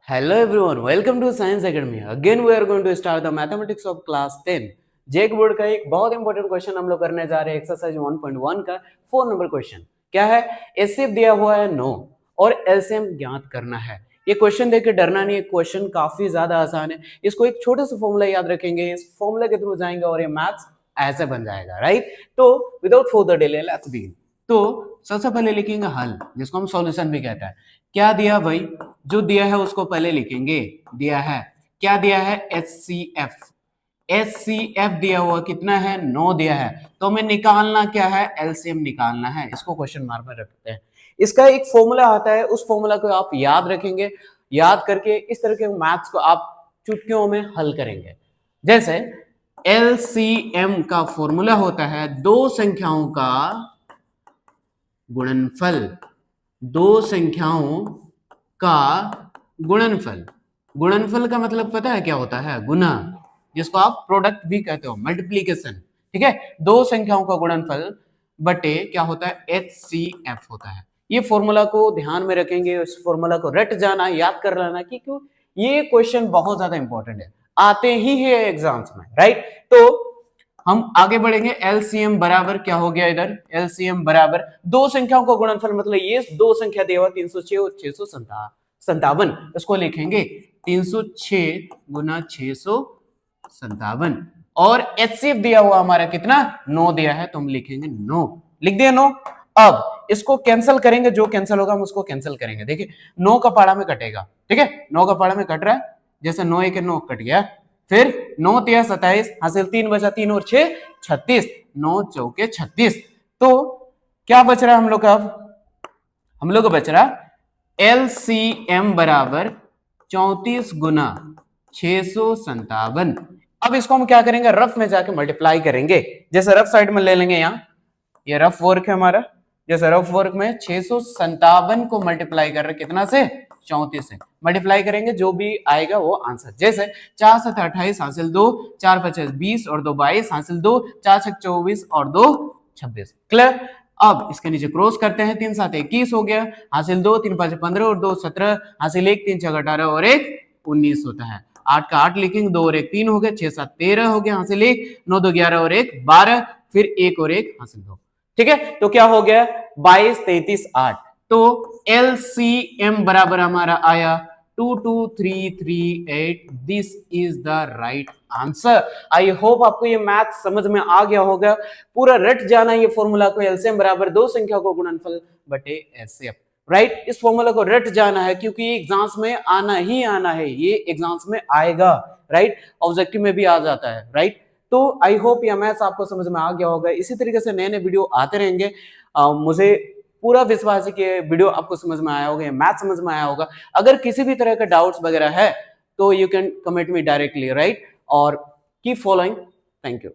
Hello everyone, welcome to Science Academy. Again we are going to start the mathematics of class 10. Jake board का एक बहुत important question हम लोग करने जा रहे हैं एक्सरसाइज 1.1 का 4 नंबर क्वेश्चन. क्या है? एचसीएफ दिया हुआ है 9 और एलसीएम ज्ञात करना है. ये क्वेश्चन देख के डरना नहीं है, क्वेश्चन काफी ज्यादा आसान है. इसको एक छोटे से फॉर्मूला याद रखेंगे, इस फॉर्मूला के थ्रू जाएंगे और ये मैथ्स ऐसे बन जाएगा, राइट? तो without further delay let's begin. तो सबसे पहले लिखेंगे हल, जिसको हम सॉल्यूशन भी कहते हैं. क्या दिया भाई? जो दिया है उसको पहले लिखेंगे. दिया है, क्या दिया है? HCF. HCF दिया हुआ कितना है? 9 दिया है. तो हमें निकालना क्या है? एलसीएम निकालना है. इसको क्वेश्चन मार्क में रखते हैं. इसका एक फॉर्मूला आता है, उस फॉर्मूला को आप याद रखेंगे. याद करके इस तरह के मैथ्स को आप चुटकियों में हल करेंगे. जैसे एलसीएम का फॉर्मूला होता है दो संख्याओं का गुणनफल. दो संख्याओं का गुणनफल. गुणनफल का मतलब पता है क्या होता है? गुना, जिसको आप प्रोडक्ट भी कहते हो, मल्टीप्लीकेशन. ठीक है, दो संख्याओं का गुणनफल बटे क्या होता है? HCF होता है. ये फॉर्मूला को ध्यान में रखेंगे, इस फॉर्मूला को रट जाना, याद कर लेना कि क्यों ये क्वेश्चन बहुत ज्यादा इंपॉर्टेंट है, आते ही है एग्जाम्स में, राइट? तो हम आगे बढ़ेंगे. एलसीएम बराबर क्या हो गया इधर? एलसीएम बराबर दो संख्याओं का गुणनफल, मतलब ये दो संख्या दिया हुआ 306 और 657. इसको लिखेंगे 306 गुना 657. और एचसीएफ दिया हुआ हमारा कितना? 9 दिया है, तो हम लिखेंगे 9. लिख दिया 9. अब इसको कैंसिल करेंगे, जो कैंसिल होगा हम उसको कैंसिल करेंगे. देखिए 9 का पाड़ा में कटेगा. ठीक है, 9 का पाड़ा में कट रहा है. जैसे 9 1 9 कट गया. फिर 9 3 27 हासिल, 3 बचा 3 और 6 36. 9 चौके 36. तो क्या बच रहा है हम लोग का? अब हम लोग को बच रहा एलसीएम बराबर 34 गुना 657. अब इसको हम क्या करेंगे? रफ में जाके मल्टीप्लाई करेंगे. जैसे रफ साइड में ले लेंगे, यहां ये रफ वर्क है हमारा. जैसे रफ वर्क में 657 को मल्टीप्लाई कर रहे कितना से? 34 से मल्टीप्लाई करेंगे, जो भी आएगा वो आंसर. जैसे 4 7 28 हासिल 2, 4 25 20 और 2 22 हासिल 2, 4 6 24 और 2 26. क्लियर? अब इसके नीचे क्रॉस करते हैं. 3 7 21 हो गया, हासिल 2, 3 5 15 और 2 17 हासिल 1, 3 6 18 और 1 19 होता है. 8 का 8 लिखेंगे, 2 और 1 3 हो गया, 6 7 13 हो गया, हासिल 1, 9 2 11 और 1 12, फिर 1 और 1 हासिल 2. ठीक है, तो क्या हो गया? 22 33 8. तो एलसीएम बराबर हमारा आया 22338. This is the right answer. I hope आपको ये मैथ समझ में आ गया होगा. पूरा रट जाना ये फॉर्मूला को. एलसीएम बराबर दो संख्या को गुणनफल बटे एचसीएफ, राइट? इस फॉर्मूला को रट जाना है, क्योंकि ये एग्जाम्स में आना ही आना है. ये एग्जाम्स में आएगा, राइट? ऑब्जेक्टिव में भी आ जाता है, राइट? तो आई होप ये मैथ्स आपको समझ में आ गया होगा. इसी तरीके से नए नए वीडियो आते रहेंगे. मुझे पूरा विश्वास है कि वीडियो आपको समझ में आया होगा, मैथ समझ में आया होगा. अगर किसी भी तरह का डाउट्स वगैरह है तो you can comment me directly, right? और कीप फॉलोइंग. Thank you.